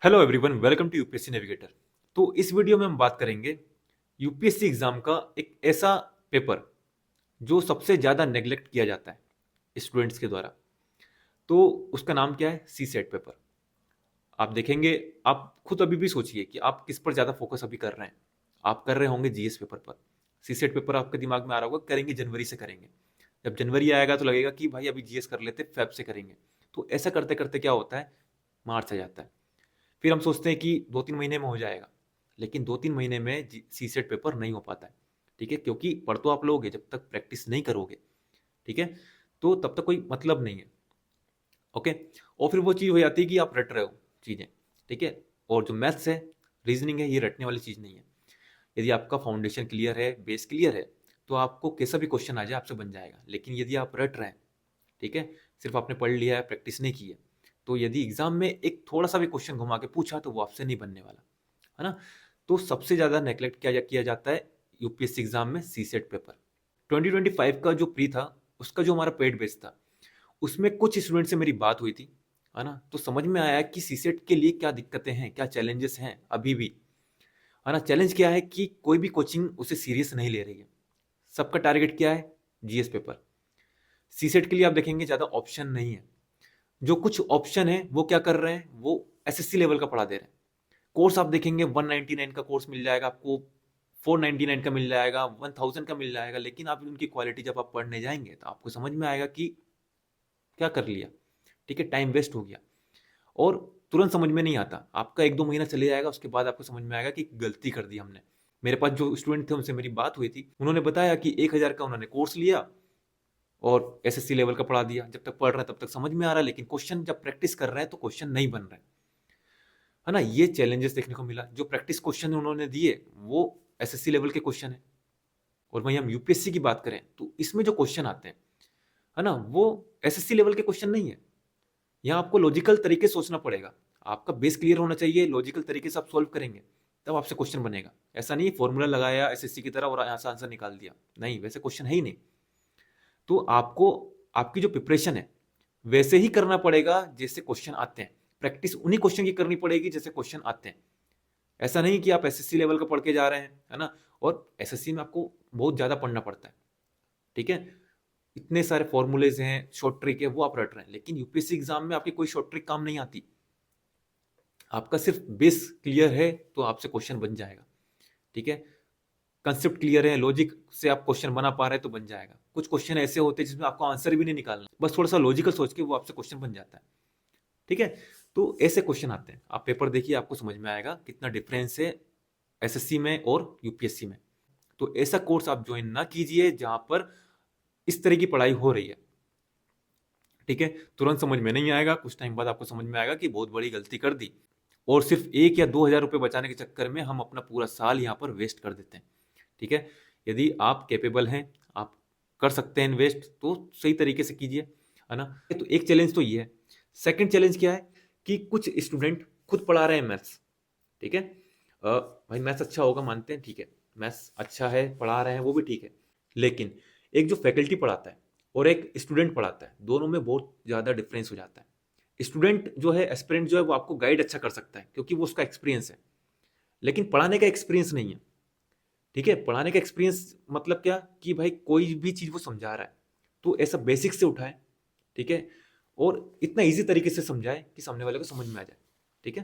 Hello everyone, welcome to UPSC navigator. तो इस video में हम बात करेंगे यूपीएससी एग्जाम का एक ऐसा पेपर जो सबसे ज़्यादा नेग्लेक्ट किया जाता है स्टूडेंट्स के द्वारा। तो उसका नाम क्या है? सी सेट पेपर। आप देखेंगे, आप खुद अभी भी सोचिए कि आप किस पर ज़्यादा फोकस अभी कर रहे हैं। आप कर रहे होंगे जीएस पेपर पर। सी सेट पेपर आपके दिमाग में आ रहा होगा, करेंगे जनवरी से करेंगे। जब जनवरी आएगा तो लगेगा कि भाई अभी जीएस कर लेते, फेब से करेंगे। तो ऐसा करते करते क्या होता है, मार्च आ जाता है। फिर हम सोचते हैं कि 2-3 महीने में हो जाएगा, लेकिन 2-3 महीने में सी सेट पेपर नहीं हो पाता है। ठीक है, क्योंकि पढ़ तो आप लोगे, जब तक प्रैक्टिस नहीं करोगे, ठीक है, तो तब तक कोई मतलब नहीं है। ओके। और फिर वो चीज़ हो जाती है कि आप रट रहे हो चीज़ें। ठीक है। और जो मैथ्स है, रीजनिंग है, ये रटने वाली चीज़ नहीं है। यदि आपका फाउंडेशन क्लियर है, बेस क्लियर है, तो आपको कैसा भी क्वेश्चन आ जाए आपसे बन जाएगा। लेकिन यदि आप रट रहे हैं, ठीक है, सिर्फ आपने पढ़ लिया है, प्रैक्टिस नहीं की है, तो यदि एग्जाम में एक थोड़ा सा भी क्वेश्चन घुमा के पूछा तो वो आपसे नहीं बनने वाला है ना। तो सबसे ज्यादा नेग्लेक्ट किया जाता है यूपीएससी एग्जाम में सी सेट पेपर। 2025 का जो प्री था, उसका जो हमारा पेड बेस था, उसमें कुछ स्टूडेंट से मेरी बात हुई थी, है ना। तो समझ में आया कि सी सेट के लिए क्या दिक्कतें हैं, क्या चैलेंजेस हैं अभी भी, है ना। चैलेंज क्या है कि कोई भी कोचिंग उसे सीरियस नहीं ले रही है। सबका टारगेट क्या है? GS paper. सी सेट के लिए आप देखेंगे ज्यादा ऑप्शन नहीं है। जो कुछ ऑप्शन है वो क्या कर रहे हैं, वो एसएससी लेवल का पढ़ा दे रहे हैं। कोर्स आप देखेंगे 199 का कोर्स मिल जाएगा आपको, 499 का मिल जाएगा, 1000 का मिल जाएगा। लेकिन आप उनकी क्वालिटी जब आप पढ़ने जाएंगे तो आपको समझ में आएगा कि क्या कर लिया। ठीक है, टाइम वेस्ट हो गया। और तुरंत समझ में नहीं आता, आपका 1-2 महीना चले जाएगा, उसके बाद आपको समझ में आएगा कि गलती कर दी हमने। मेरे पास जो स्टूडेंट थे उनसे मेरी बात हुई थी, उन्होंने बताया कि 1000 का उन्होंने कोर्स लिया और एसएससी लेवल का पढ़ा दिया। जब तक पढ़ रहे हैं तब तक समझ में आ रहा है, लेकिन क्वेश्चन जब प्रैक्टिस कर रहे हैं तो क्वेश्चन नहीं बन रहे, है ना। ये चैलेंजेस देखने को मिला। जो प्रैक्टिस क्वेश्चन उन्होंने दिए वो एसएससी लेवल के क्वेश्चन है। और वहीं हम यूपीएससी की बात करें तो इसमें जो क्वेश्चन आते हैं, है ना, वो एसएससी लेवल के क्वेश्चन नहीं है। यहाँ आपको लॉजिकल तरीके से सोचना पड़ेगा। आपका बेस क्लियर होना चाहिए, लॉजिकल तरीके से आप सॉल्व करेंगे तब आपसे क्वेश्चन बनेगा। ऐसा नहीं फॉर्मूला लगाया एसएससी की तरह और यहाँ से आंसर निकाल दिया, नहीं, वैसे क्वेश्चन है ही नहीं। तो आपको आपकी जो प्रिपरेशन है वैसे ही करना पड़ेगा जैसे क्वेश्चन आते हैं। प्रैक्टिस उन्हीं क्वेश्चन की करनी पड़ेगी जैसे क्वेश्चन आते हैं। ऐसा नहीं कि आप एसएससी लेवल का पढ़ के जा रहे हैं, है ना, और एसएससी में आपको बहुत ज्यादा पढ़ना पड़ता है। ठीक है, इतने सारे फॉर्मूलेज हैं, शॉर्ट ट्रिक है, वो आप रट रहे हैं। लेकिन यूपीएससी एग्जाम में आपकी कोई शॉर्ट ट्रिक काम नहीं आती। आपका सिर्फ बेस क्लियर है तो आपसे क्वेश्चन बन जाएगा। ठीक है, कंसेप्ट क्लियर है, लॉजिक से आप क्वेश्चन बना पा रहे हैं तो बन जाएगा। कुछ क्वेश्चन ऐसे होते हैं जिसमें आपको आंसर भी नहीं निकालना, बस थोड़ा सा लॉजिकल सोच के वो आपसे क्वेश्चन बन जाता है। ठीक है, तो ऐसे क्वेश्चन आते हैं। आप पेपर देखिए, आपको समझ में आएगा कितना डिफरेंस है एसएससी में और यूपीएससी में। तो ऐसा कोर्स आप ज्वाइन ना कीजिए जहां पर इस तरह की पढ़ाई हो रही है। ठीक है, तुरंत समझ में नहीं आएगा, कुछ टाइम बाद आपको समझ में आएगा कि बहुत बड़ी गलती कर दी, और सिर्फ 1 या 2 हजार रुपये बचाने के चक्कर में हम अपना पूरा साल यहाँ पर वेस्ट कर देते हैं। ठीक है, यदि आप कैपेबल हैं, आप कर सकते हैं इन्वेस्ट, तो सही तरीके से कीजिए, है ना। तो एक चैलेंज तो ये है। सेकंड चैलेंज क्या है कि कुछ स्टूडेंट खुद पढ़ा रहे हैं मैथ्स। ठीक है, भाई मैथ्स अच्छा होगा, मानते हैं, ठीक है, मैथ्स अच्छा है, पढ़ा रहे हैं, वो भी ठीक है। लेकिन एक जो फैकल्टी पढ़ाता है और एक स्टूडेंट पढ़ाता है, दोनों में बहुत ज़्यादा डिफरेंस हो जाता है। स्टूडेंट जो है, एस्पिरेंट जो है, वो आपको गाइड अच्छा कर सकता है क्योंकि वो उसका एक्सपीरियंस है। लेकिन पढ़ाने का एक्सपीरियंस नहीं है। ठीक है, पढ़ाने का एक्सपीरियंस मतलब क्या कि भाई कोई भी चीज़ वो समझा रहा है तो ऐसा बेसिक से उठाए, ठीक है, और इतना इजी तरीके से समझाए कि सामने वाले को समझ में आ जाए। ठीक है,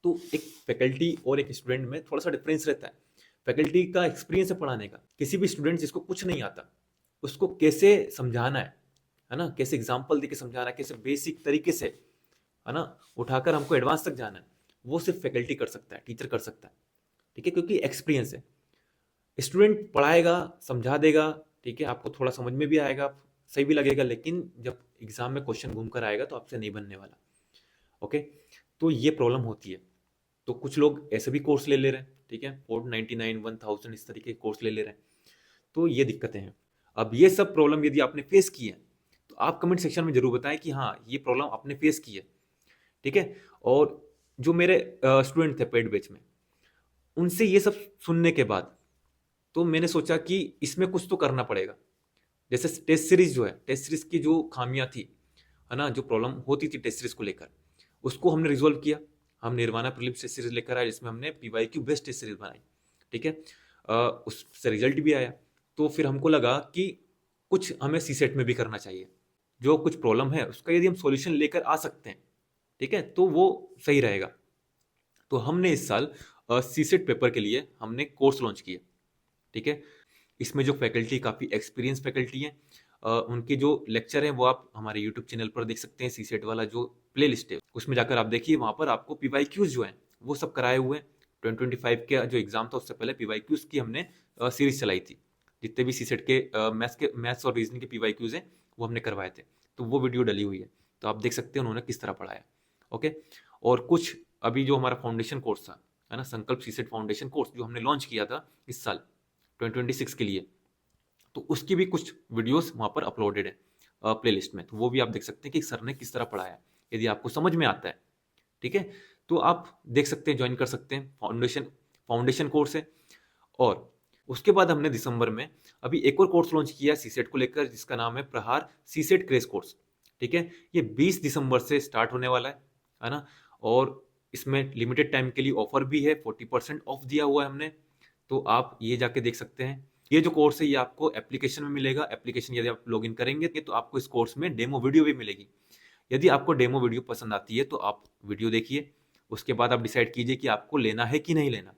तो एक फैकल्टी और एक स्टूडेंट में थोड़ा सा डिफरेंस रहता है। फैकल्टी का एक्सपीरियंस है पढ़ाने का, किसी भी स्टूडेंट जिसको कुछ नहीं आता उसको कैसे समझाना है ना, कैसे एग्जाम्पल देके समझाना है, कैसे बेसिक तरीके से, है ना, उठाकर हमको एडवांस तक जाना है, वो सिर्फ फैकल्टी कर सकता है, टीचर कर सकता है। ठीक है, क्योंकि एक्सपीरियंस है। स्टूडेंट पढ़ाएगा, समझा देगा, ठीक है, आपको थोड़ा समझ में भी आएगा, सही भी लगेगा, लेकिन जब एग्जाम में क्वेश्चन घूम कर आएगा तो आपसे नहीं बनने वाला। ओके, तो ये प्रॉब्लम होती है। तो कुछ लोग ऐसे भी कोर्स ले ले रहे हैं, ठीक है, 499, 1000 इस तरीके के कोर्स ले ले रहे हैं। तो ये दिक्कतें हैं। अब ये सब प्रॉब्लम यदि आपने फेस की है तो आप कमेंट सेक्शन में जरूर बताएं कि हाँ, ये प्रॉब्लम आपने फेस की है। ठीक है, और जो मेरे स्टूडेंट थे पेड बैच में, उनसे ये सब सुनने के बाद तो मैंने सोचा कि इसमें कुछ तो करना पड़ेगा। जैसे टेस्ट सीरीज जो है, टेस्ट सीरीज की जो खामियां थी, है ना, जो प्रॉब्लम होती थी टेस्ट सीरीज को लेकर, उसको हमने रिजोल्व किया। हम निर्वाणा प्रीलिम्स टेस्ट सीरीज लेकर आए जिसमें हमने पीवाईक्यू बेस्ड टेस्ट सीरीज बनाई, ठीक है। उससे रिजल्ट भी आया, तो फिर हमको लगा कि कुछ हमें सीसेट में भी करना चाहिए, जो कुछ प्रॉब्लम है उसका यदि हम सॉल्यूशन लेकर आ सकते हैं, ठीक है, तो वो सही रहेगा। तो हमने इस साल सीसेट पेपर के लिए हमने कोर्स लॉन्च किया, ठीक है। इसमें जो फैकल्टी काफ़ी एक्सपीरियंस फैकल्टी हैं, उनके जो लेक्चर हैं वो आप हमारे यूट्यूब चैनल पर देख सकते हैं। सीसेट वाला जो प्ले लिस्ट है उसमें जाकर आप देखिए, वहाँ पर आपको पीवाईक्यूज जो हैं वो सब कराए हुए हैं। 2025 का जो एग्जाम था उससे पहले पीवाईक्यूज की हमने सीरीज चलाई थी। जितने भी सीसेट के मैथ्स और रीजनिंग के पीवाईक्यूज हैं वो हमने करवाए थे, तो वो वीडियो डली हुई है, तो आप देख सकते हैं उन्होंने किस तरह पढ़ाया। ओके, और कुछ अभी जो हमारा फाउंडेशन कोर्स था, है ना, संकल्प सीसेट फाउंडेशन कोर्स जो हमने लॉन्च किया था इस साल 2026 के लिए, तो उसकी भी कुछ वीडियोस वहाँ पर अपलोडेड है प्लेलिस्ट में, तो वो भी आप देख सकते हैं कि सर ने किस तरह पढ़ाया। यदि आपको समझ में आता है, ठीक है, तो आप देख सकते हैं, ज्वाइन कर सकते हैं। फाउंडेशन कोर्स है। और उसके बाद हमने दिसंबर में अभी एक और कोर्स लॉन्च किया सीसेट को लेकर, जिसका नाम है प्रहार सीसेट क्रेश कोर्स, ठीक है। ये 20 दिसंबर से स्टार्ट होने वाला है ना। और इसमें लिमिटेड टाइम के लिए ऑफर भी है, 40% ऑफ दिया हुआ है हमने, तो आप ये जाके देख सकते हैं। ये जो कोर्स है ये आपको एप्लीकेशन में मिलेगा। एप्लीकेशन यदि आप लॉगिन करेंगे तो आपको इस कोर्स में डेमो वीडियो भी मिलेगी। यदि आपको डेमो वीडियो पसंद आती है तो आप वीडियो देखिए, उसके बाद आप डिसाइड कीजिए कि आपको लेना है कि नहीं लेना,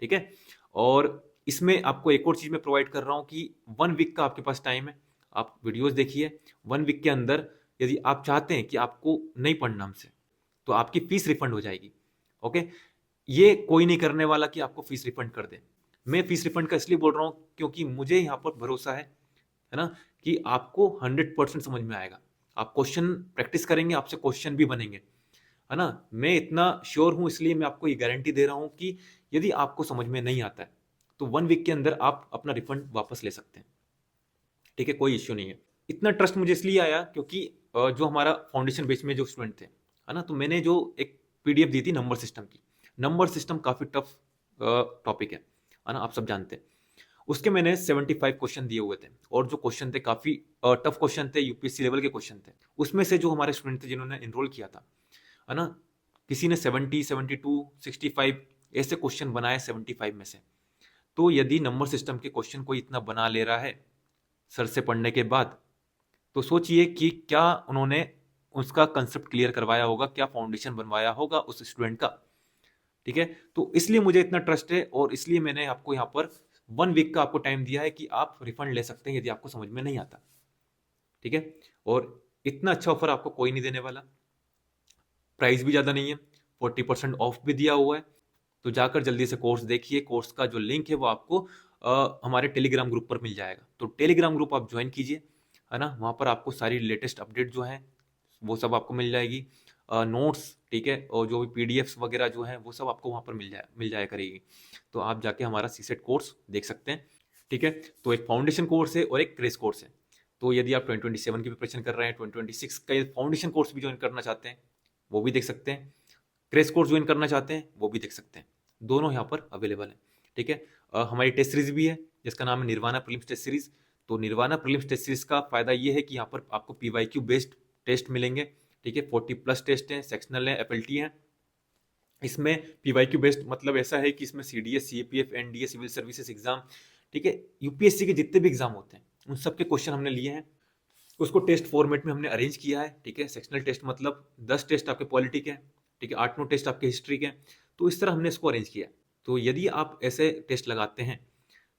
ठीक है। और इसमें आपको एक और चीज़ मैं प्रोवाइड कर रहा हूँ कि 1 वीक का आपके पास टाइम है, आप वीडियोस देखिए। 1 वीक के अंदर यदि आप चाहते हैं कि आपको नहीं पढ़ना हमसे, तो आपकी फीस रिफंड हो जाएगी। ओके, ये कोई नहीं करने वाला कि आपको फीस रिफंड कर दे। मैं फीस रिफंड का इसलिए बोल रहा हूँ क्योंकि मुझे यहाँ पर भरोसा है ना, कि आपको 100% समझ में आएगा। आप क्वेश्चन प्रैक्टिस करेंगे, आपसे क्वेश्चन भी बनेंगे, है ना। मैं इतना श्योर हूँ, इसलिए मैं आपको ये गारंटी दे रहा हूँ कि यदि आपको समझ में नहीं आता है तो 1 वीक के अंदर आप अपना रिफंड वापस ले सकते हैं, ठीक है, कोई इश्यू नहीं है। इतना ट्रस्ट मुझे इसलिए आया क्योंकि जो हमारा फाउंडेशन बेच में जो स्टूडेंट थे, है ना, तो मैंने जो एक पीडीएफ दी थी नंबर सिस्टम की। नंबर सिस्टम काफ़ी टफ टॉपिक है ना, आप सब जानते हैं। उसके मैंने 75 क्वेश्चन दिए हुए थे, और जो क्वेश्चन थे काफ़ी टफ क्वेश्चन थे, यूपीएससी लेवल के क्वेश्चन थे। उसमें से जो हमारे स्टूडेंट थे जिन्होंने इनरोल किया था, है ना, किसी ने 70, 72, 65 ऐसे क्वेश्चन बनाए 75 में से। तो यदि नंबर सिस्टम के क्वेश्चन कोई इतना बना ले रहा है सर से पढ़ने के बाद, तो सोचिए कि क्या उन्होंने उसका कंसेप्ट क्लियर करवाया होगा, क्या फाउंडेशन बनवाया होगा उस स्टूडेंट का, ठीक है। तो इसलिए मुझे इतना ट्रस्ट है, और इसलिए मैंने आपको यहाँ पर 1 वीक का आपको टाइम दिया है कि आप रिफंड ले सकते हैं यदि आपको समझ में नहीं आता, ठीक है। और इतना अच्छा ऑफर आपको कोई नहीं देने वाला। प्राइस भी ज़्यादा नहीं है, 40% ऑफ भी दिया हुआ है। तो जाकर जल्दी से कोर्स देखिए। कोर्स का जो लिंक है वो आपको हमारे टेलीग्राम ग्रुप पर मिल जाएगा, तो टेलीग्राम ग्रुप आप ज्वाइन कीजिए, है ना। वहाँ पर आपको सारी लेटेस्ट अपडेट जो है वो सब आपको मिल जाएगी, नोट्स, ठीक है, और जो भी पीडीएफ्स वगैरह जो है वो सब आपको वहाँ पर मिल जाया करेगी। तो आप जाके हमारा सीसेट कोर्स देख सकते हैं, ठीक है। तो एक फाउंडेशन कोर्स है और एक क्रेश कोर्स है। तो यदि आप 2027 की प्रिपरेशन कर रहे हैं, 2026 का फाउंडेशन कोर्स भी ज्वाइन करना चाहते हैं वो भी देख सकते हैं, क्रेश कोर्स ज्वाइन करना चाहते हैं वो भी देख सकते हैं। दोनों यहाँ पर अवेलेबल है, ठीक है। हमारी टेस्ट सीरीज भी है जिसका नाम है निर्वाणा प्रीलिम्स टेस्ट सीरीज। तो निर्वाणा प्रीलिम्स टेस्ट सीरीज का फायदा ये है कि यहाँ पर आपको पीवाईक्यू बेस्ड टेस्ट मिलेंगे, ठीक है। 40+ टेस्ट हैं, सेक्शनल है, एपीएलटी हैं। इसमें पीवाईक्यू बेस्ड मतलब ऐसा है कि इसमें CDS, CAPF, NDA, civil services exam, ठीक है, यूपीएससी के जितने भी एग्जाम होते हैं उन सब के क्वेश्चन हमने लिए हैं। उसको टेस्ट फॉर्मेट में हमने अरेंज किया है, ठीक है। सेक्शनल टेस्ट मतलब 10 टेस्ट आपके पॉलिटी के, ठीक है, 8-9 टेस्ट आपके हिस्ट्री के। तो इस तरह हमने इसको अरेंज किया। तो यदि आप ऐसे टेस्ट लगाते हैं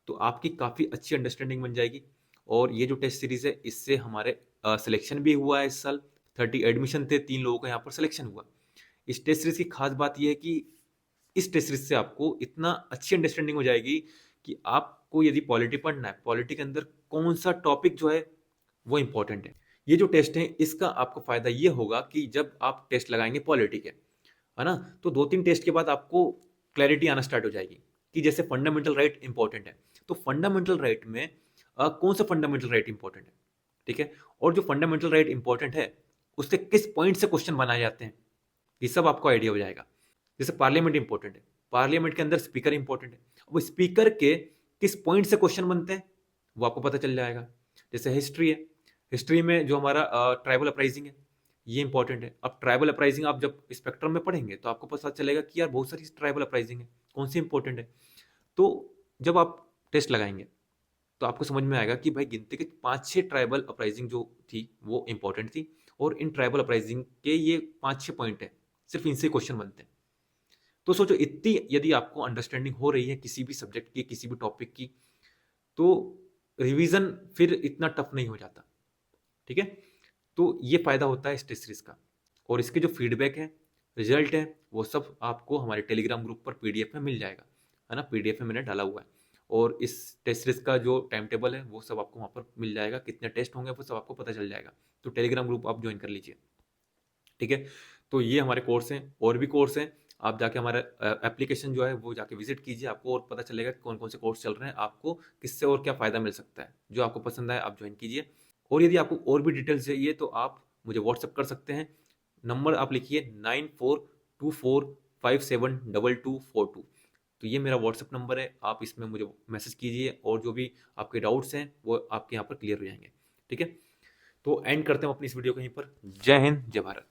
तो आपकी काफ़ी अच्छी अंडरस्टैंडिंग बन जाएगी। और ये जो टेस्ट सीरीज है इससे हमारे सिलेक्शन भी हुआ है इस साल। 30 एडमिशन थे, 3 लोगों का यहाँ पर सिलेक्शन हुआ। इस टेस्ट सीरीज की खास बात यह है कि इस टेस्ट सीरीज से आपको इतना अच्छी अंडरस्टैंडिंग हो जाएगी कि आपको यदि पॉलिटी पढ़ना है, पॉलिटी के अंदर कौन सा टॉपिक जो है वो इंपॉर्टेंट है। ये जो टेस्ट है इसका आपको फायदा ये होगा कि जब आप टेस्ट लगाएंगे पॉलिटी के, है ना, तो 2-3 टेस्ट के बाद आपको क्लैरिटी आना स्टार्ट हो जाएगी कि जैसे फंडामेंटल राइट इंपॉर्टेंट है, तो फंडामेंटल राइट में कौन सा फंडामेंटल राइट इंपॉर्टेंट है, ठीक है, और जो फंडामेंटल राइट इंपॉर्टेंट है उससे किस पॉइंट से क्वेश्चन बनाए जाते हैं, ये सब आपको आइडिया हो जाएगा। जैसे पार्लियामेंट इंपॉर्टेंट है, पार्लियामेंट के अंदर स्पीकर इंपॉर्टेंट है, वो स्पीकर के किस पॉइंट से क्वेश्चन बनते हैं वो आपको पता चल जाएगा। जैसे हिस्ट्री है, हिस्ट्री में जो हमारा ट्राइबल अपराइजिंग है, ये इंपॉर्टेंट है। अब ट्राइबल अपराइजिंग आप जब स्पेक्ट्रम में पढ़ेंगे तो आपको पता चलेगा कि यार बहुत सारी ट्राइबल अपराइजिंग है, कौन सी इंपॉर्टेंट है। तो जब आप टेस्ट लगाएंगे तो आपको समझ में आएगा कि भाई गिनती के 5-6 ट्राइबल अपराइजिंग जो थी वो इंपॉर्टेंट थी, और इन ट्राइबल अपराइजिंग के ये 5-6 पॉइंट है, सिर्फ इनसे क्वेश्चन बनते हैं। तो सोचो इतनी यदि आपको अंडरस्टैंडिंग हो रही है किसी भी सब्जेक्ट की, किसी भी टॉपिक की, तो रिवीजन फिर इतना टफ नहीं हो जाता। ठीक है, तो ये फायदा होता है इस टेस्ट सीरीज का। और इसके जो फीडबैक है, रिजल्ट है, वो सब आपको हमारे टेलीग्राम ग्रुप पर पीडीएफ में मिल जाएगा, है ना। पीडीएफ में मैंने डाला हुआ है, और इस टेस्ट सीरीज का जो टाइम टेबल है वो सब आपको वहाँ पर मिल जाएगा, कितने टेस्ट होंगे वो सब आपको पता चल जाएगा। तो टेलीग्राम ग्रुप आप ज्वाइन कर लीजिए। ठीक है, तो ये हमारे कोर्स हैं, और भी कोर्स हैं। आप जाके हमारा एप्लीकेशन जो है वो जाके विजिट कीजिए, आपको और पता चलेगा कि कौन कौन से कोर्स चल रहे हैं, आपको किससे और क्या फ़ायदा मिल सकता है। जो आपको पसंद आए आप ज्वाइन कीजिए। और यदि आपको और भी डिटेल्स चाहिए तो आप मुझे व्हाट्सअप कर सकते हैं। नंबर आप लिखिए 9424572242। तो ये मेरा व्हाट्सअप नंबर है, आप इसमें मुझे मैसेज कीजिए, और जो भी आपके डाउट्स हैं वो आपके यहाँ पर क्लियर हो जाएंगे। ठीक है, तो एंड करते हैं अपनी इस वीडियो को यहीं पर। जय हिंद, जय भारत।